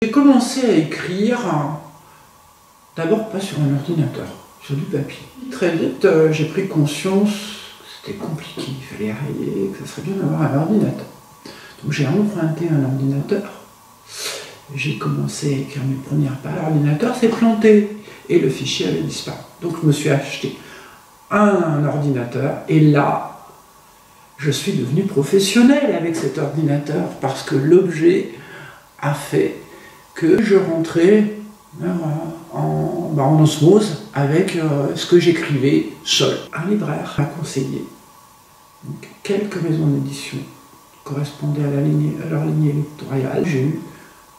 J'ai commencé à écrire, d'abord pas sur un ordinateur, sur du papier. Très vite, j'ai pris conscience que c'était compliqué, il fallait rayer, que ça serait bien d'avoir un ordinateur. Donc j'ai emprunté un ordinateur, j'ai commencé à écrire mes premières pages. L'ordinateur s'est planté et le fichier avait disparu. Donc je me suis acheté un ordinateur et là, je suis devenu professionnel avec cet ordinateur parce que l'objet a fait que je rentrais en osmose avec ce que j'écrivais seul. Un libraire m'a conseillé donc, quelques maisons d'édition correspondaient à leur ligne éditoriale. J'ai eu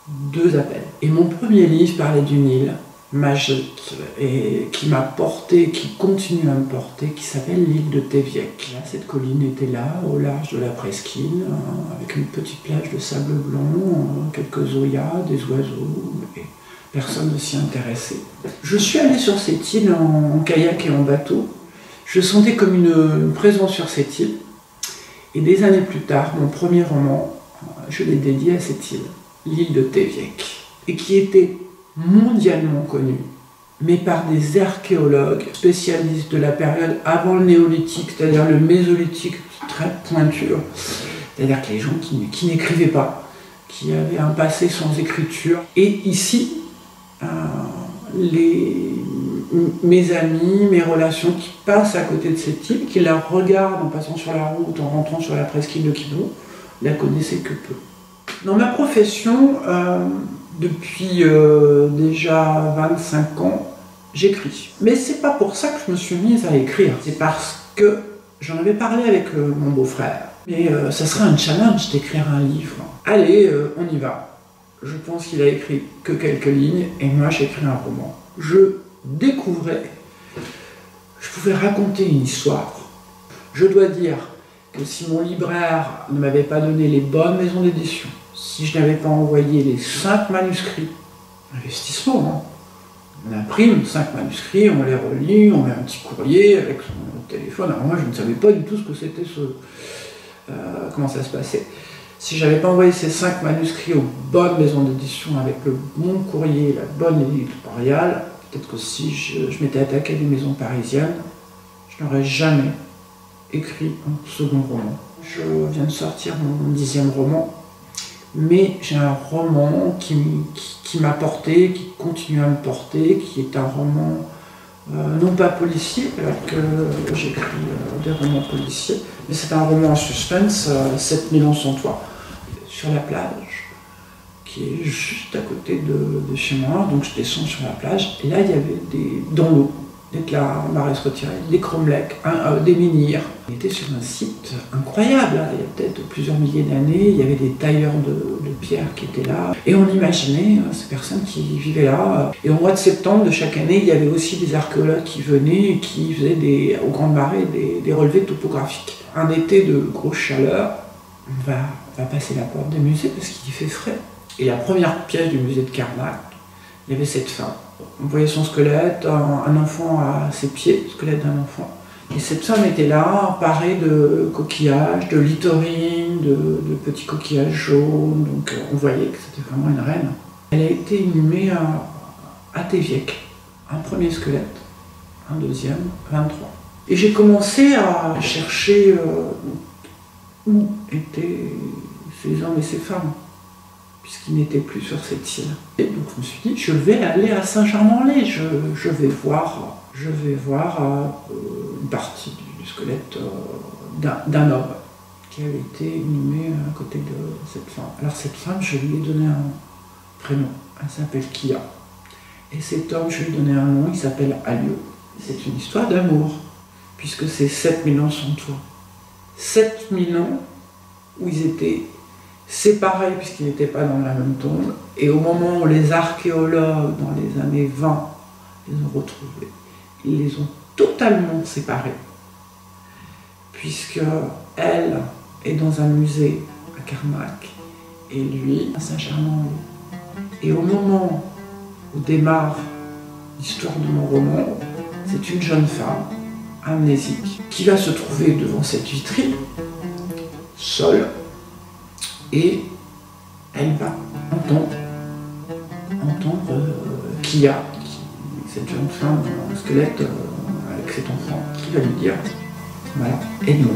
2 appels. Et mon premier livre parlait d'une île magique et qui m'a porté, qui continue à me porter, qui s'appelle l'île de Téviec. Là, cette colline était là, au large de la presqu'île, avec une petite plage de sable blanc, quelques zoyas, des oiseaux, et personne ne s'y intéressait. Je suis allé sur cette île en kayak et en bateau. Je sentais comme une présence sur cette île. Et des années plus tard, mon premier roman, je l'ai dédié à cette île, l'île de Téviec, et qui était mondialement connue, mais par des archéologues spécialistes de la période avant le néolithique, c'est-à-dire le mésolithique, très pointure, c'est-à-dire que les gens qui n'écrivaient pas, qui avaient un passé sans écriture. Et ici, mes amis, mes relations qui passent à côté de cette île, qui la regardent en passant sur la route, en rentrant sur la presqu'île de Quiberon, la connaissaient que peu. Dans ma profession, depuis déjà 25 ans, j'écris. Mais c'est pas pour ça que je me suis mise à écrire. C'est parce que j'en avais parlé avec mon beau-frère. Mais ça serait un challenge d'écrire un livre. Allez, on y va. Je pense qu'il a écrit que quelques lignes et moi j'ai écrit un roman. Je découvrais, je pouvais raconter une histoire. Je dois dire que si mon libraire ne m'avait pas donné les bonnes maisons d'édition, si je n'avais pas envoyé les 5 manuscrits, investissement, on imprime 5 manuscrits, on les relit, on met un petit courrier avec son téléphone. Alors moi je ne savais pas du tout ce que c'était comment ça se passait. Si j'avais pas envoyé ces 5 manuscrits aux bonnes maisons d'édition avec le bon courrier, la bonne éditoriale, peut-être que si je m'étais attaqué à des maisons parisiennes, je n'aurais jamais écrit un second roman. Je viens de sortir mon 10e roman, mais j'ai un roman qui m'a porté, qui continue à me porter, qui est un roman non pas policier, alors que j'écris des romans policiers, mais c'est un roman en suspense, 7000 ans sans toi, sur la plage, qui est juste à côté de chez moi, donc je descends sur la plage, et là il y avait dans l'eau, des marées retirées, des cromlechs, des menhirs. On était sur un site incroyable, hein. Il y a peut-être plusieurs milliers d'années, il y avait des tailleurs de pierre qui étaient là, et on imaginait ces personnes qui vivaient là. Et au mois de septembre de chaque année, il y avait aussi des archéologues qui venaient et qui faisaient aux grandes marées des relevés topographiques. Un été de grosse chaleur, on va passer la porte des musées parce qu'il fait frais. Et la première pièce du musée de Carnac, il y avait cette femme. On voyait son squelette, un enfant à ses pieds, le squelette d'un enfant. Et cette femme était là, parée de coquillages, de littorines, de petits coquillages jaunes. Donc on voyait que c'était vraiment une reine. Elle a été inhumée à Téviec. Un premier squelette, un deuxième, 23. Et j'ai commencé à chercher où étaient ces hommes et ces femmes, puisqu'ils n'étaient plus sur cette île. Et donc je me suis dit, je vais aller à Saint-Germain-en-Laye, je vais voir une partie du squelette d'un homme qui avait été inhumé à côté de cette femme. Alors cette femme, je lui ai donné un prénom, elle s'appelle Kia. Et cet homme, je lui ai donné un nom, il s'appelle Alliot. C'est une histoire d'amour, puisque c'est 7000 ans sans toi. 7000 ans où ils étaient séparés puisqu'ils n'étaient pas dans la même tombe, et au moment où les archéologues, dans les années 20, les ont retrouvés, ils les ont totalement séparés, puisque elle est dans un musée à Carnac, et lui à Saint-Germain-en-Laye. Et au moment où démarre l'histoire de mon roman, c'est une jeune femme, amnésique, qui va se trouver devant cette vitrine, seule, et elle va entendre Kia, cette jeune femme en squelette avec cet enfant, qui va lui dire, voilà, aide-moi.